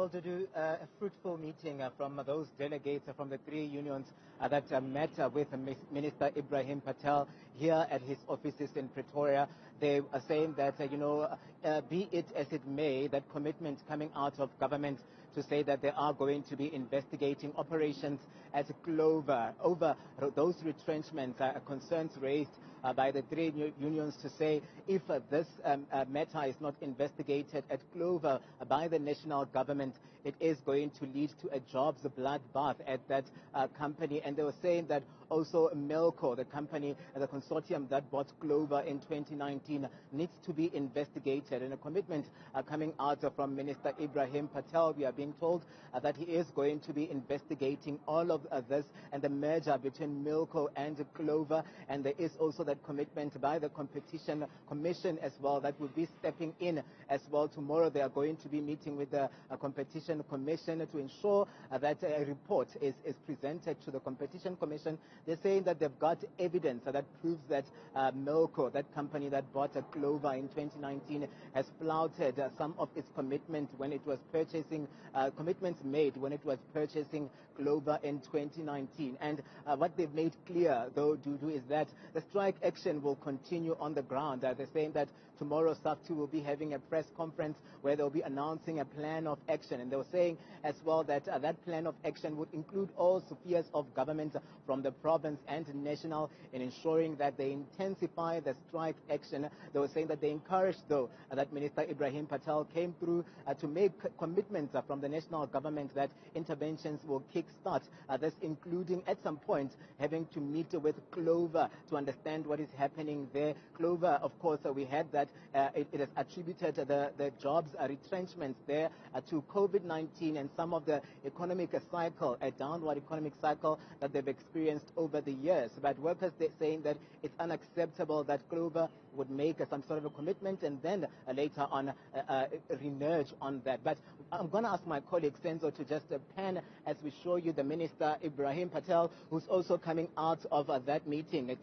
Well, to do a fruitful meeting from those delegates from the three unions that met with Minister Ebrahim Patel here at his offices in Pretoria. They are saying that, be it as it may, that commitment coming out of government to say that they are going to be investigating operations at Clover over those retrenchments, concerns raised by the three unions to say if this matter is not investigated at Clover by the national government, it is going to lead to a jobs bloodbath at that company. And they were saying that also Melco, the company, the consortium that bought Clover in 2019, needs to be investigated. And a commitment coming out from Minister Ebrahim Patel, we are being told that he is going to be investigating all of this and the merger between Melco and Clover. And there is also that commitment by the Competition Commission as well that will be stepping in as well. Tomorrow they are going to be meeting with the Competition Commission to ensure that a report is presented to the Competition Commission. They're saying that they've got evidence that proves that Melco, that company that bought Clover in 2019, has flouted some of its commitment when it was purchasing, commitments made when it was purchasing Clover in 2019. And what they've made clear, though, Dudu, is that the strike action will continue on the ground. They're saying that tomorrow SAFTU will be having a press conference where they'll be announcing a plan of action. And they were saying as well that that plan of action would include all spheres of government from the province and national in ensuring that they intensify the strike action. They were saying that they encouraged, though, that Minister Ebrahim Patel came through to make commitments from the national government that interventions will kickstart this, including at some point having to meet with Clover to understand what is happening there. Clover, of course, we had that it has attributed the jobs retrenchments there to COVID-19 and some of the economic cycle, a downward economic cycle that they've experienced over the years. But workers, they're saying that it's unacceptable that Clover would make some sort of a commitment and then later on renege on that. But I'm going to ask my colleague Senzo to just pan as we show you the Minister Ebrahim Patel, who's also coming out of that meeting. It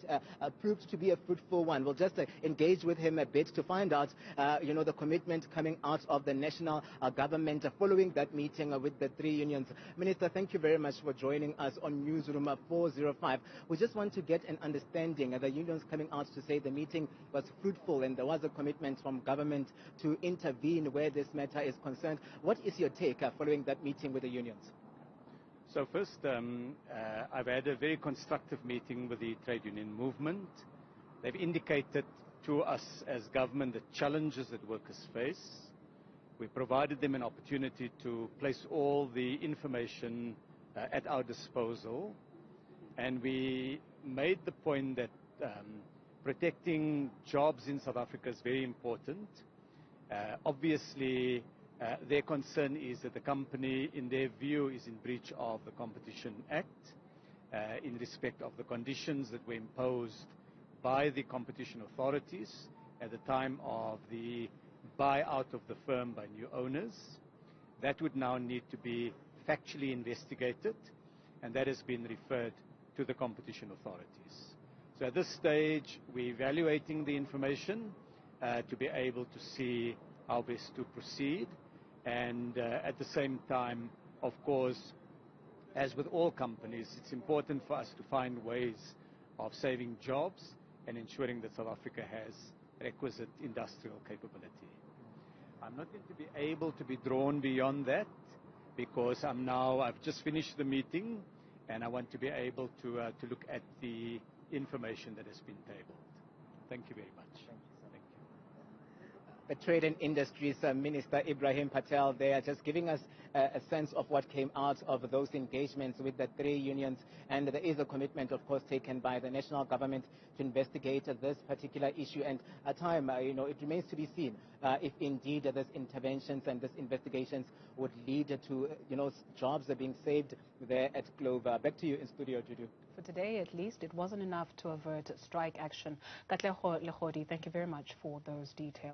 proved to be a fruitful one. We'll just engage with him a bit to find out, the commitment coming out of the national government following that meeting with the three unions. Minister, thank you very much for joining us on Newsroom 405. We just want to get an understanding of the unions coming out to say the meeting was fruitful and there was a commitment from government to intervene where this matter is concerned. What is your take following that meeting with the unions? So first, I've had a very constructive meeting with the trade union movement. They've indicated to us as government the challenges that workers face. We provided them an opportunity to place all the information at our disposal. And we made the point that protecting jobs in South Africa is very important. Obviously, their concern is that the company, in their view, is in breach of the Competition Act in respect of the conditions that were imposed by the competition authorities at the time of the buyout of the firm by new owners. That would now need to be factually investigated, and that has been referred to the competition authorities. So at this stage, we're evaluating the information to be able to see how best to proceed. And at the same time, of course, as with all companies, it's important for us to find ways of saving jobs and ensuring that South Africa has requisite industrial capability. I'm not going to be able to be drawn beyond that because I've just finished the meeting and I want to be able to look at the information that has been tabled. Thank you very much. Thank you. The Trade and Industries Minister Ebrahim Patel there, just giving us a sense of what came out of those engagements with the three unions. And there is a commitment, of course, taken by the national government to investigate this particular issue. And at time, it remains to be seen if indeed these interventions and these investigations would lead to, jobs are being saved there at Clover. Back to you in studio, Judu. For today, at least, it wasn't enough to avert strike action. Katlego Legodi, thank you very much for those details.